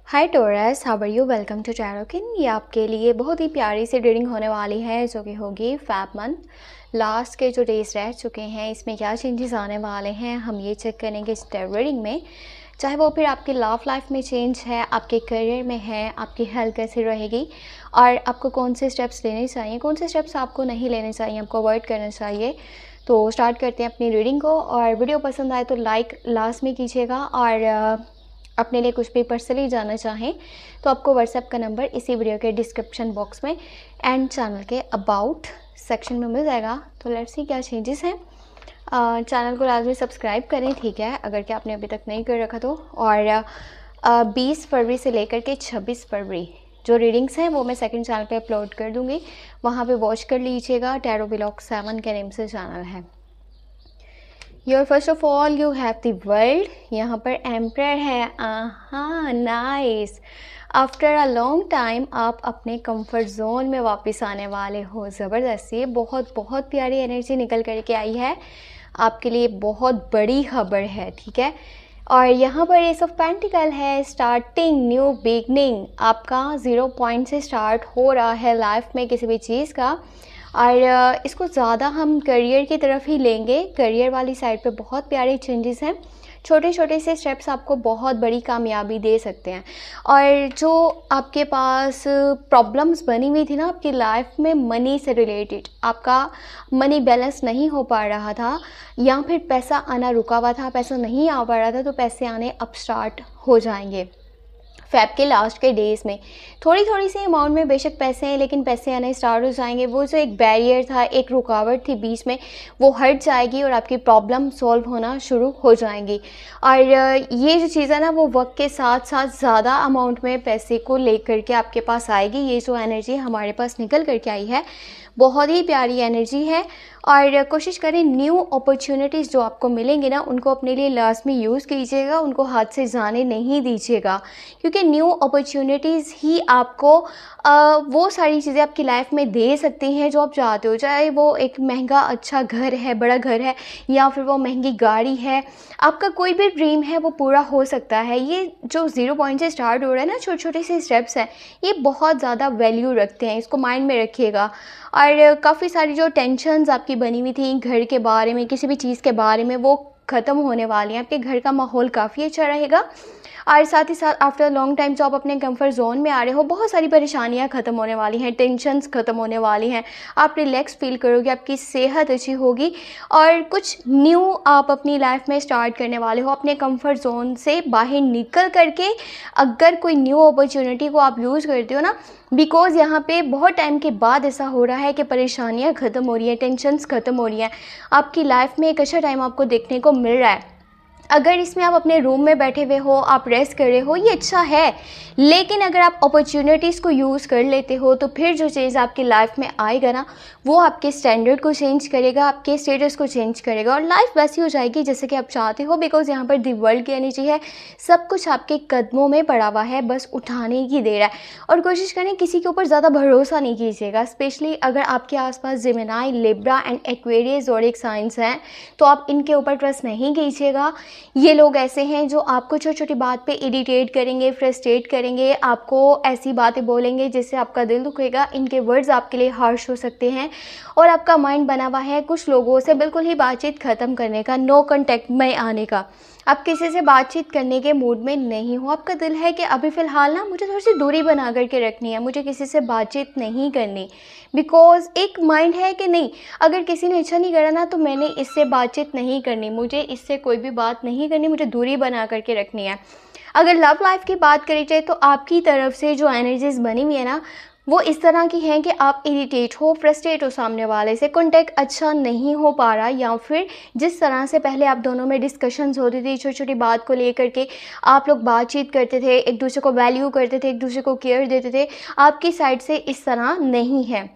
Hi Taurus, how are you? Welcome to टैरोकिन। ये आपके लिए बहुत ही प्यारी सी रीडिंग होने वाली है जो कि होगी फेब मंथ। लास्ट के जो डेज रह चुके हैं इसमें क्या चेंजेस आने वाले हैं हम ये चेक करेंगे इस टैरो रीडिंग में। चाहे वो फिर आपकी लव लाइफ में चेंज है, आपके करियर में है, आपकी हेल्थ कैसी रहेगी और आपको कौन से स्टेप्स लेने चाहिए, कौन से स्टेप्स आपको नहीं लेने चाहिए, आपको अवॉइड करना चाहिए। तो स्टार्ट करते हैं अपनी रीडिंग को। और वीडियो पसंद आए तो लाइक लास्ट में कीजिएगा और अपने लिए कुछ भी पर्सनली जानना चाहें तो आपको व्हाट्सएप का नंबर इसी वीडियो के डिस्क्रिप्शन बॉक्स में एंड चैनल के अबाउट सेक्शन में मिल जाएगा। तो लेट्स सी क्या चेंजेस हैं। चैनल को लाजमी सब्सक्राइब करें, ठीक है, अगर कि आपने अभी तक नहीं कर रखा तो। और 20 फरवरी से लेकर के 26 फरवरी जो रीडिंग्स हैं वो मैं सेकंड चैनल पे अपलोड कर दूँगी, वहाँ पे वॉच कर लीजिएगा। टैरो व्लॉग 7 के नेम से चैनल है। Your first of all you have the world. यहाँ पर एम्परर है। Nice. After a long time आप अपने कंफर्ट जोन में वापस आने वाले हो। ज़बरदस्त, ये बहुत बहुत प्यारी एनर्जी निकल करके आई है आपके लिए, बहुत बड़ी खबर है, ठीक है। और यहाँ पर एस ऑफ पेंटिकल है, स्टार्टिंग, न्यू बिगनिंग। आपका 0 पॉइंट से स्टार्ट हो रहा है लाइफ में किसी भी चीज़ का। और इसको ज़्यादा हम करियर की तरफ ही लेंगे। करियर वाली साइड पे बहुत प्यारे चेंजेस हैं। छोटे छोटे से स्टेप्स आपको बहुत बड़ी कामयाबी दे सकते हैं। और जो आपके पास प्रॉब्लम्स बनी हुई थी ना आपकी लाइफ में मनी से रिलेटेड, आपका मनी बैलेंस नहीं हो पा रहा था या फिर पैसा आना रुका हुआ था, पैसा नहीं आ पा रहा था, तो पैसे आने अब स्टार्ट हो जाएंगे। फेब के लास्ट के डेज़ में थोड़ी थोड़ी सी अमाउंट में बेशक पैसे हैं, लेकिन पैसे आने स्टार्ट हो जाएंगे। वो जो एक बैरियर था, एक रुकावट थी बीच में, वो हट जाएगी और आपकी प्रॉब्लम सॉल्व होना शुरू हो जाएंगी। और ये जो चीज़ है ना वो वक्त के साथ साथ ज़्यादा अमाउंट में पैसे को लेकर के आपके पास आएगी। ये जो एनर्जी हमारे पास निकल करके आई है बहुत ही प्यारी एनर्जी है। और कोशिश करें न्यू अपॉर्चुनिटीज़ जो आपको मिलेंगे ना उनको अपने लिए लाजमी यूज़ कीजिएगा, उनको हाथ से जाने नहीं दीजिएगा, क्योंकि न्यू अपॉर्चुनिटीज़ ही आपको वो सारी चीज़ें आपकी लाइफ में दे सकती हैं जो आप चाहते हो। चाहे वो एक महंगा अच्छा घर है, बड़ा घर है, या फिर वो महंगी गाड़ी है, आपका कोई भी ड्रीम है वो पूरा हो सकता है। ये जो 0 पॉइंट से स्टार्ट हो रहा है ना, छोटे छोटे से स्टेप्स हैं, ये बहुत ज़्यादा वैल्यू रखते हैं, इसको माइंड में रखिएगा। और काफ़ी सारी जो टेंशन्स आपकी बनी हुई थी घर के बारे में, किसी भी चीज़ के बारे में, वो ख़त्म होने वाली हैं। आपके घर का माहौल काफ़ी अच्छा रहेगा। और साथ ही साथ आफ्टर लॉन्ग टाइम जो आप अपने कंफर्ट जोन में आ रहे हो, बहुत सारी परेशानियां ख़त्म होने वाली हैं, टेंशन्स ख़त्म होने वाली हैं। आप रिलैक्स फील करोगे, आपकी सेहत अच्छी होगी और कुछ न्यू आप अपनी लाइफ में स्टार्ट करने वाले हो। अपने कंफर्ट जोन से बाहर निकल करके अगर कोई न्यू अपॉर्चुनिटी को आप यूज़ करते हो ना, बिकॉज़ यहाँ पे बहुत टाइम के बाद ऐसा हो रहा है कि परेशानियाँ ख़त्म हो रही हैं, टेंशन्स ख़त्म हो रही हैं, आपकी लाइफ में एक अच्छा टाइम आपको देखने को मिल रहा है। अगर इसमें आप अपने रूम में बैठे हुए हो, आप रेस्ट कर रहे हो, ये अच्छा है, लेकिन अगर आप अपॉर्चुनिटीज़ को यूज़ कर लेते हो तो फिर जो चीज़ आपकी लाइफ में आएगा ना वो आपके स्टैंडर्ड को चेंज करेगा, आपके स्टेटस को चेंज करेगा और लाइफ वैसी हो जाएगी जैसे कि आप चाहते हो। बिकॉज़ यहाँ पर दी वर्ल्ड की एनर्जी है, सब कुछ आपके कदमों में पड़ा हुआ है, बस उठाने की देर है। और कोशिश करें किसी के ऊपर ज़्यादा भरोसा नहीं कीजिएगा, स्पेशली अगर आपके आसपास Gemini, Libra and Aquarius zodiac science हैं तो आप इनके ऊपर ट्रस्ट नहीं कीजिएगा। ये लोग ऐसे हैं जो आपको छोटी छोटी बात पे इरिटेट करेंगे, फ्रस्ट्रेट करेंगे, आपको ऐसी बातें बोलेंगे जिससे आपका दिल दुखेगा। इनके वर्ड्स आपके लिए हार्श हो सकते हैं और आपका माइंड बना हुआ है कुछ लोगों से बिल्कुल ही बातचीत ख़त्म करने का, नो कॉन्टैक्ट में आने का। आप किसी से बातचीत करने के मूड में नहीं हो, आपका दिल है कि अभी फ़िलहाल ना मुझे थोड़ी सी दूरी बना करके रखनी है, मुझे किसी से बातचीत नहीं करनी। बिकॉज़ एक माइंड है कि नहीं, अगर किसी ने अच्छा नहीं करा ना तो मैंने इससे बातचीत नहीं करनी, मुझे इससे कोई भी बात नहीं करनी, मुझे दूरी बना करके रखनी है। अगर लव लाइफ की बात करी जाए तो आपकी तरफ से जो एनर्जीज़ बनी हुई है ना वो इस तरह की हैं कि आप इरिटेट हो, फ्रस्ट्रेट हो, सामने वाले से कॉन्टैक्ट अच्छा नहीं हो पा रहा, या फिर जिस तरह से पहले आप दोनों में डिस्कशंस होती थी, छोटी छोटी बात को लेकर के आप लोग बातचीत करते थे, एक दूसरे को वैल्यू करते थे, एक दूसरे को केयर देते थे, आपकी साइड से इस तरह नहीं है।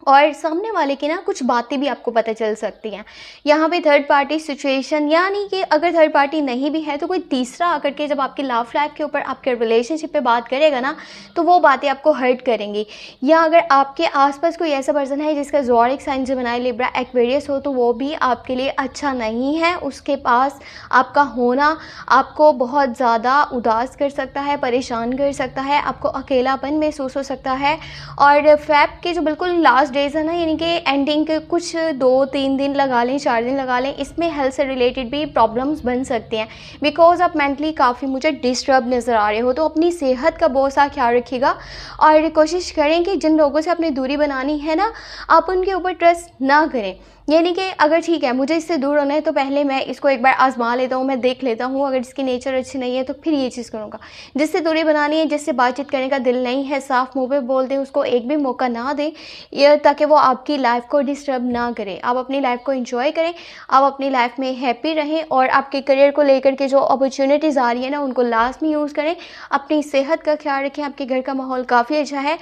और सामने वाले की ना कुछ बातें भी आपको पता चल सकती हैं। यहाँ पे थर्ड पार्टी सिचुएशन, यानी कि अगर थर्ड पार्टी नहीं भी है तो कोई तीसरा आकर के जब आपकी लव लाइफ के ऊपर, आपके रिलेशनशिप पे बात करेगा ना, तो वो बातें आपको हर्ट करेंगी। या अगर आपके आसपास कोई ऐसा पर्सन है जिसका zodiac sign Gemini, Libra, Aquarius हो, तो वो भी आपके लिए अच्छा नहीं है। उसके पास आपका होना आपको बहुत ज़्यादा उदास कर सकता है, परेशान कर सकता है, आपको अकेलापन महसूस हो सकता है। और फ़ेब के जो बिल्कुल लास्ट डेज़ है ना, यानी कि एंडिंग के कुछ 2-3 दिन लगा लें, 4 दिन लगा लें, इसमें हेल्थ से रिलेटेड भी प्रॉब्लम्स बन सकती हैं, बिकॉज़ आप मेंटली काफ़ी मुझे डिस्टर्ब नज़र आ रहे हो। तो अपनी सेहत का बहुत सा ख्याल रखिएगा और कोशिश करें कि जिन लोगों से अपनी दूरी बनानी है ना, आप उनके ऊपर ट्रस्ट ना करें। यानी कि अगर ठीक है मुझे इससे दूर होना है तो पहले मैं इसको एक बार आज़मा लेता हूँ, मैं देख लेता हूँ, अगर इसकी नेचर अच्छी नहीं है तो फिर ये चीज़ करूँगा। जिससे दूरी बनानी है, जिससे बातचीत करने का दिल नहीं है, साफ मुँह पे बोल दें, उसको एक भी मौका ना दें, ये ताकि वो आपकी लाइफ को डिस्टर्ब ना करे। आप अपनी लाइफ को एंजॉय करें, आप अपनी लाइफ में हैप्पी रहें और आपके करियर को लेकर के जो अपॉर्चुनिटीज़ आ रही है ना, उनको लाजमी यूज़ करें। अपनी सेहत का ख्याल रखें, आपके घर का माहौल काफ़ी अच्छा है,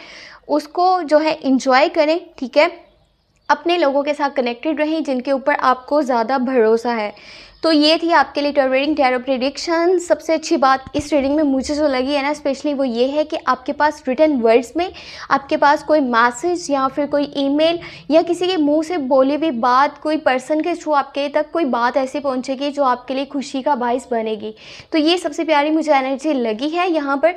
उसको जो है एंजॉय करें, ठीक है। अपने लोगों के साथ कनेक्टेड रहें जिनके ऊपर आपको ज़्यादा भरोसा है। तो ये थी आपके लिए रीडिंग, टैरो प्रेडिक्शन। सबसे अच्छी बात इस रीडिंग में मुझे जो लगी है ना स्पेशली, वो ये है कि आपके पास रिटन वर्ड्स में आपके पास कोई मैसेज या फिर कोई ईमेल या किसी के मुंह से बोली हुई बात, कोई पर्सन के थ्रू आपके तक कोई बात ऐसी पहुंचेगी जो आपके लिए खुशी का बाइस बनेगी। तो ये सबसे प्यारी मुझे एनर्जी लगी है यहाँ पर।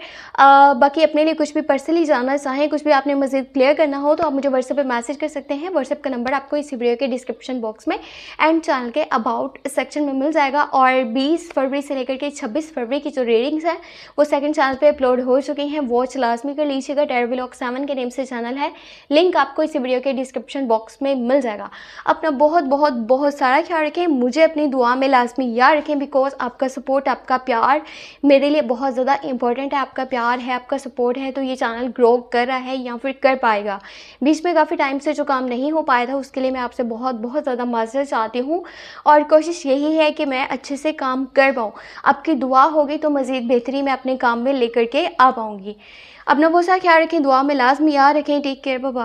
बाकी अपने लिए कुछ भी पर्सनली जानना चाहें, कुछ भी आपने मज़ीद क्लियर करना हो तो आप मुझे व्हाट्सएप पर मैसेज कर सकते हैं। व्हाट्सएप का नंबर आपको इस वीडियो के डिस्क्रिप्शन बॉक्स में एंड चैनल के अबाउट सेक्शन में मिल जाएगा। और 20 फरवरी से लेकर के 26 फरवरी की जो रीडिंग्स हैं वो सेकंड चैनल पे अपलोड हो चुकी हैं, वॉच लाजमी कर लीजिएगा। टैरो व्लॉग 7 के नेम से चैनल है, लिंक आपको इस वीडियो के डिस्क्रिप्शन बॉक्स में मिल जाएगा। अपना बहुत बहुत बहुत सारा ख्याल रखें, मुझे अपनी दुआ में लाजमी याद रखें, बिकॉज आपका सपोर्ट, आपका प्यार मेरे लिए बहुत ज़्यादा इंपॉर्टेंट है। आपका प्यार है, आपका सपोर्ट है तो ये चैनल ग्रो कर रहा है या फिर कर पाएगा। बीच में काफ़ी टाइम से जो काम नहीं हो पाया था उसके लिए मैं आपसे बहुत बहुत ज़्यादा माज़रत चाहती हूँ और कोशिश यही है कि मैं अच्छे से काम कर पाऊँ। आपकी दुआ होगी तो मज़ीद बेहतरी मैं अपने काम में लेकर के आ पाऊँगी। अपना बहुत सारा ख्याल रखें, दुआ में लाजमी याद रखें। Take care, bye bye.